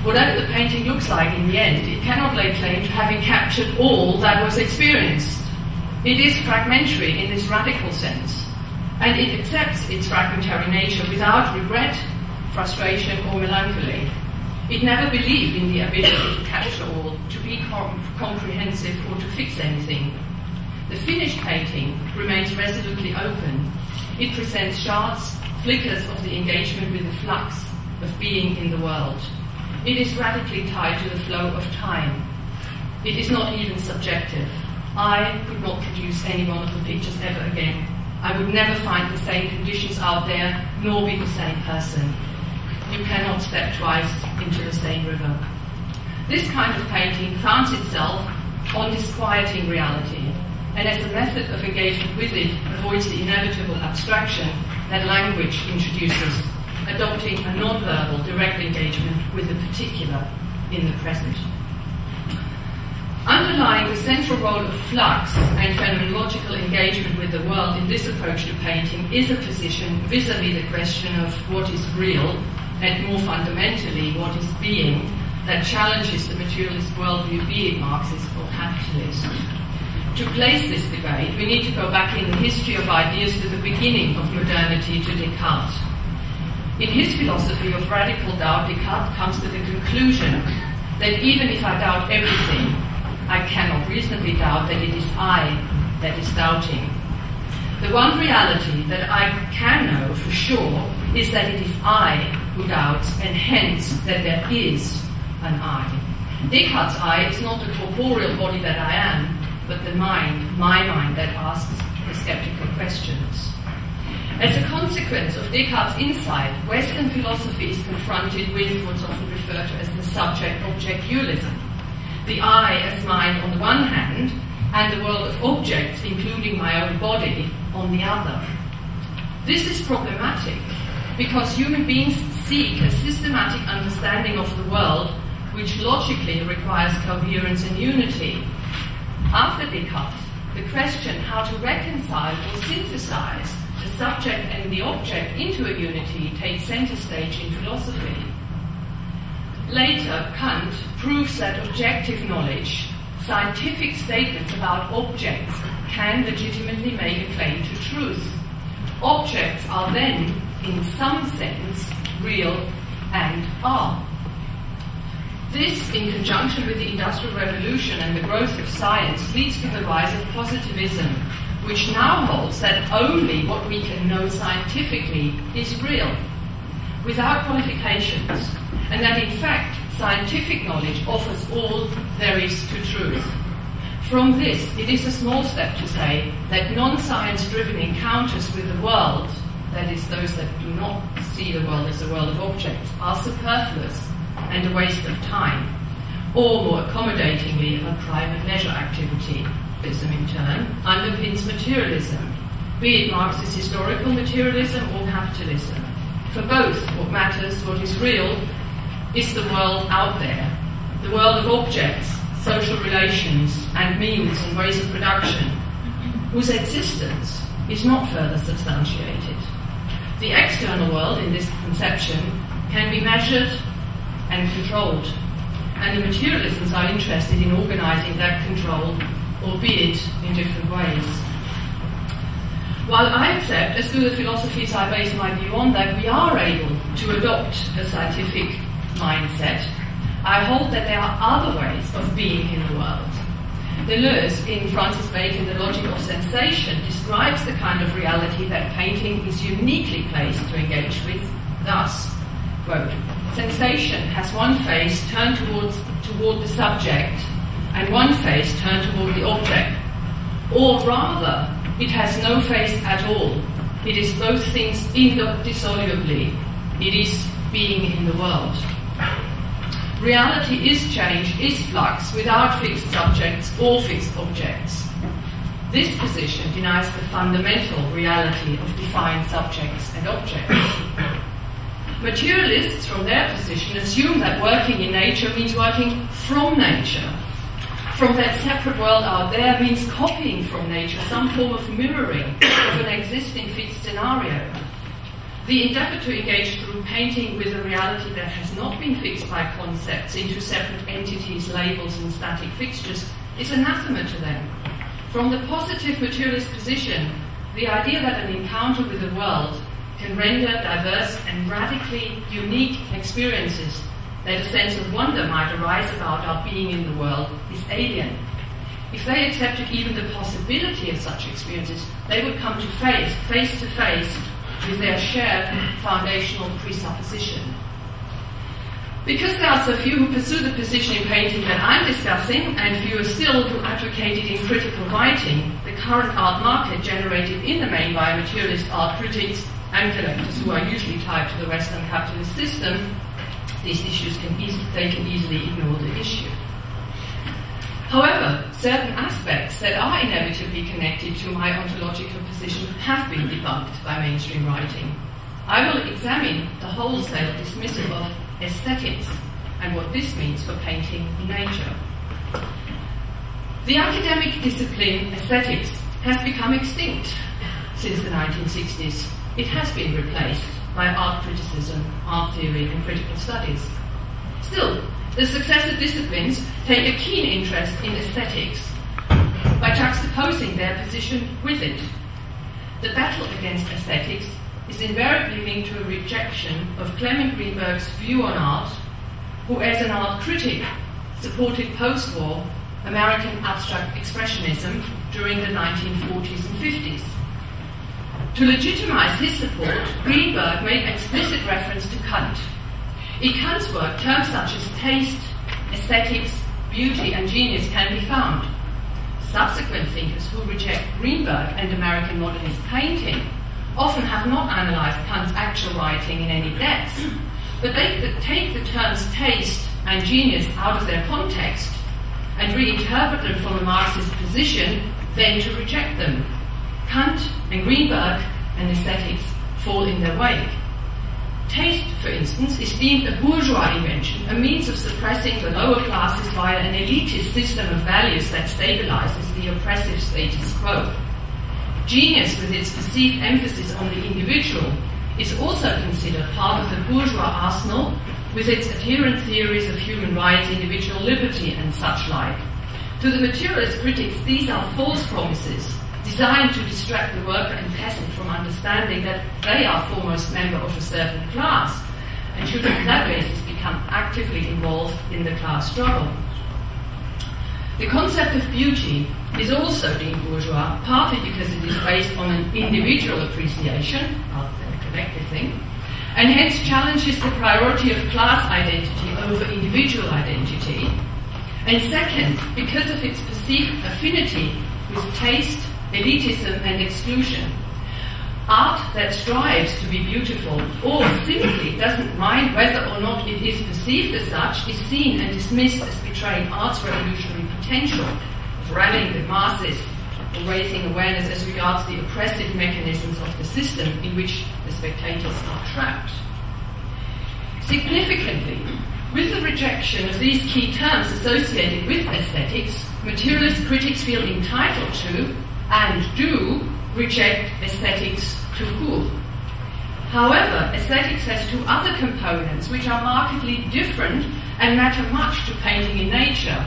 Whatever the painting looks like in the end, it cannot lay claim to having captured all that was experienced. It is fragmentary in this radical sense, and it accepts its fragmentary nature without regret, frustration, or melancholy. It never believed in the ability to capture all, to be comprehensive, or to fix anything. The finished painting remains resolutely open. It presents shards, flickers of the engagement with the flux of being in the world. It is radically tied to the flow of time. It is not even subjective. I could not produce any one of the pictures ever again. I would never find the same conditions out there, nor be the same person. You cannot step twice into the same river. This kind of painting founds itself on disquieting reality, and as a method of engagement with it, avoids the inevitable abstraction that language introduces, adopting a non-verbal direct engagement with the particular in the present. Underlying the central role of flux and phenomenological engagement with the world in this approach to painting is a position vis-à-vis the question of what is real, and more fundamentally, what is being, that challenges the materialist worldview, be it Marxist or capitalist. To place this debate, we need to go back in the history of ideas to the beginning of modernity, to Descartes. In his philosophy of radical doubt, Descartes comes to the conclusion that even if I doubt everything, I cannot reasonably doubt that it is I that is doubting. The one reality that I can know for sure is that it is I who doubts, and hence that there is an I. Descartes' I is not the corporeal body that I am, but the mind, my mind, that asks the skeptical questions. As a consequence of Descartes' insight, Western philosophy is confronted with what's often referred to as the subject-object dualism. The I as mine on the one hand, and the world of objects, including my own body, on the other. This is problematic because human beings seek a systematic understanding of the world which logically requires coherence and unity. After Descartes, the question how to reconcile or synthesize the subject and the object into a unity takes center stage in philosophy. Later, Kant proves that objective knowledge, scientific statements about objects, can legitimately make a claim to truth. Objects are then, in some sense, real and are. This, in conjunction with the Industrial Revolution and the growth of science, leads to the rise of positivism, which now holds that only what we can know scientifically is real, without qualifications, and that in fact scientific knowledge offers all there is to truth. From this, it is a small step to say that non-science-driven encounters with the world, that is, those that do not see the world as a world of objects, are superfluous and a waste of time, or more accommodatingly, a private leisure activity. This, in turn, underpins materialism, be it Marxist historical materialism or capitalism. For both, what matters, what is real, is the world out there, the world of objects, social relations, and means and ways of production, whose existence is not further substantiated. The external world, in this conception, can be measured and controlled, and the materialists are interested in organizing that control, albeit in different ways. While I accept, as do the philosophies I base my view on, that we are able to adopt a scientific mindset, I hold that there are other ways of being in the world. Deleuze, in Francis Bacon, The Logic of Sensation, describes the kind of reality that painting is uniquely placed to engage with. Thus, quote, sensation has one face turned toward the subject and one face turned toward the object. Or rather, it has no face at all. It is both things indissolubly. It is being in the world. Reality is change, is flux, without fixed subjects or fixed objects. This position denies the fundamental reality of defined subjects and objects. Materialists, from their position, assume that working in nature means working from nature. From that separate world out there means copying from nature some form of mirroring of an existing fixed scenario. The endeavour to engage through painting with a reality that has not been fixed by concepts into separate entities, labels and static fixtures is anathema to them. From the positive materialist position, the idea that an encounter with the world can render diverse and radically unique experiences that a sense of wonder might arise about our being in the world is alien. If they accepted even the possibility of such experiences, they would come to face to face with their shared foundational presupposition. Because there are so few who pursue the position in painting that I'm discussing, and fewer still who advocate it in critical writing, the current art market, generated in the main by materialist art critics and collectors who are usually tied to the Western capitalist system, these issues can easily ignore the issue. However, certain aspects that are inevitably connected to my ontological position have been debunked by mainstream writing. I will examine the wholesale dismissal of aesthetics and what this means for painting in nature. The academic discipline aesthetics has become extinct since the 1960s. It has been replaced by art criticism, art theory and critical studies. Still, the successive disciplines take a keen interest in aesthetics by juxtaposing their position with it. The battle against aesthetics is invariably linked to a rejection of Clement Greenberg's view on art, who as an art critic supported post-war American abstract expressionism during the 1940s and 50s. To legitimize his support, Greenberg made explicit reference to Kant. In Kant's work, terms such as taste, aesthetics, beauty and genius can be found. Subsequent thinkers who reject Greenberg and American modernist painting often have not analysed Kant's actual writing in any depth, but they take the terms taste and genius out of their context and reinterpret them from a Marxist position, then to reject them. Kant and Greenberg and aesthetics fall in their wake. Taste, for instance, is deemed a bourgeois invention, a means of suppressing the lower classes via an elitist system of values that stabilizes the oppressive status quo. Genius, with its perceived emphasis on the individual, is also considered part of the bourgeois arsenal, with its adherent theories of human rights, individual liberty, and such like. To the materialist critics, these are false promises, designed to distract the worker and peasant from understanding that they are foremost member of a certain class, and should on that basis become actively involved in the class struggle. The concept of beauty is also deemed bourgeois, partly because it is based on an individual appreciation, rather than a collective thing, and hence challenges the priority of class identity over individual identity, and second, because of its perceived affinity with taste, elitism and exclusion. Art that strives to be beautiful or simply doesn't mind whether or not it is perceived as such is seen and dismissed as betraying art's revolutionary potential of rallying the masses or raising awareness as regards the oppressive mechanisms of the system in which the spectators are trapped. Significantly, with the rejection of these key terms associated with aesthetics, materialist critics feel entitled to and do reject aesthetics tout court. However, aesthetics has two other components which are markedly different and matter much to painting in nature: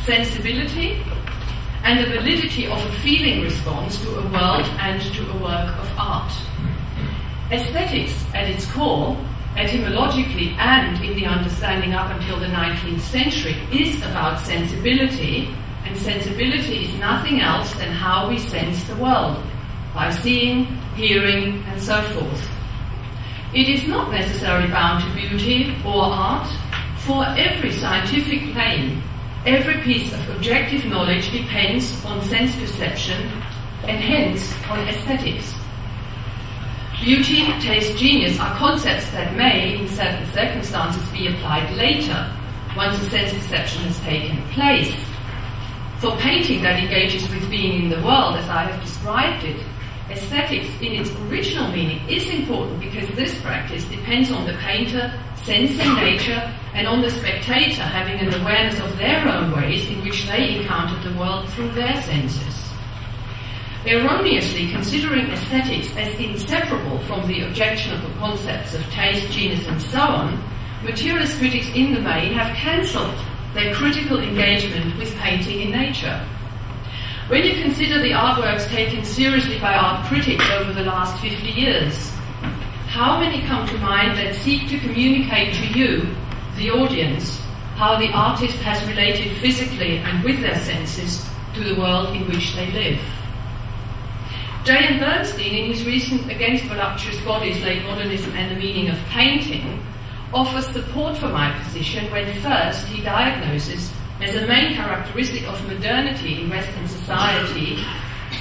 sensibility and the validity of a feeling response to a world and to a work of art. Aesthetics, at its core, etymologically and in the understanding up until the 19th century, is about sensibility, and sensibility is nothing else than how we sense the world, by seeing, hearing, and so forth. It is not necessarily bound to beauty or art. For every scientific claim, every piece of objective knowledge depends on sense perception and hence on aesthetics. Beauty, taste, genius are concepts that may, in certain circumstances, be applied later, once a sense perception has taken place. For painting that engages with being in the world, as I have described it, aesthetics in its original meaning is important because this practice depends on the painter sensing nature and on the spectator having an awareness of their own ways in which they encountered the world through their senses. erroneously considering aesthetics as inseparable from the objectionable concepts of taste, genus, and so on, materialist critics in the main have cancelled their critical engagement with painting in nature. When you consider the artworks taken seriously by art critics over the last 50 years, how many come to mind that seek to communicate to you, the audience, how the artist has related physically and with their senses to the world in which they live? J. N. Bernstein, in his recent Against Voluptuous Bodies, Late Modernism and the Meaning of Painting, offers support for my position when first he diagnoses as a main characteristic of modernity in Western society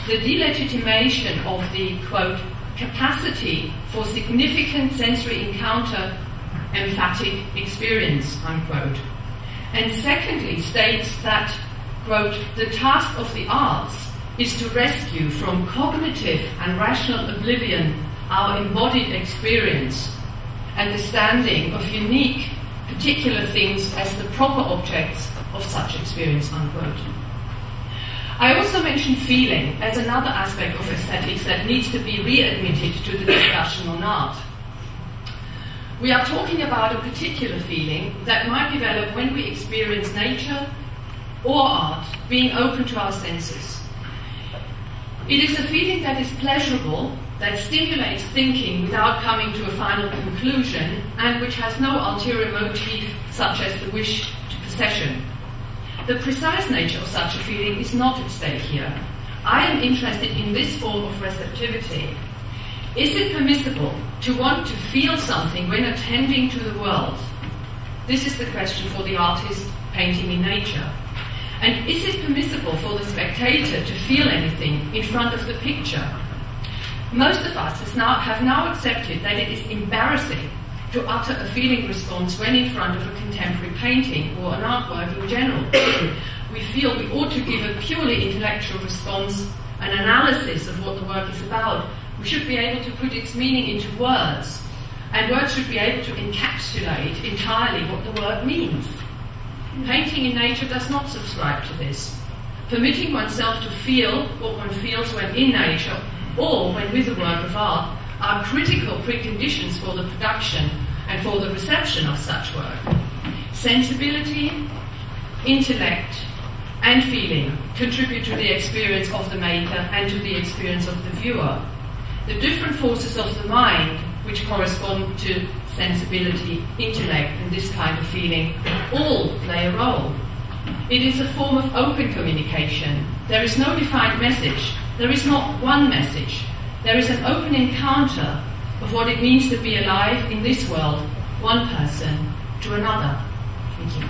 the delegitimation of the, quote, capacity for significant sensory encounter, emphatic experience, unquote. And secondly, states that, quote, the task of the arts is to rescue from cognitive and rational oblivion our embodied experience and the standing of unique, particular things as the proper objects of such experience, unquote. I also mentioned feeling as another aspect of aesthetics that needs to be readmitted to the discussion on art. We are talking about a particular feeling that might develop when we experience nature or art being open to our senses. It is a feeling that is pleasurable, that stimulates thinking without coming to a final conclusion, and which has no ulterior motive such as the wish to possession. The precise nature of such a feeling is not at stake here. I am interested in this form of receptivity. Is it permissible to want to feel something when attending to the world? This is the question for the artist painting in nature. And is it permissible for the spectator to feel anything in front of the picture? Most of us have now accepted that it is embarrassing to utter a feeling response when in front of a contemporary painting or an artwork in general. We feel we ought to give a purely intellectual response, an analysis of what the work is about. We should be able to put its meaning into words, and words should be able to encapsulate entirely what the work means. Painting in nature does not subscribe to this. Permitting oneself to feel what one feels when in nature or when with a work of art are critical preconditions for the production and for the reception of such work. Sensibility, intellect, and feeling contribute to the experience of the maker and to the experience of the viewer. The different forces of the mind, which correspond to sensibility, intellect, and this kind of feeling, all play a role. It is a form of open communication. There is no defined message. There is not one message. There is an open encounter of what it means to be alive in this world, one person to another. Thank you.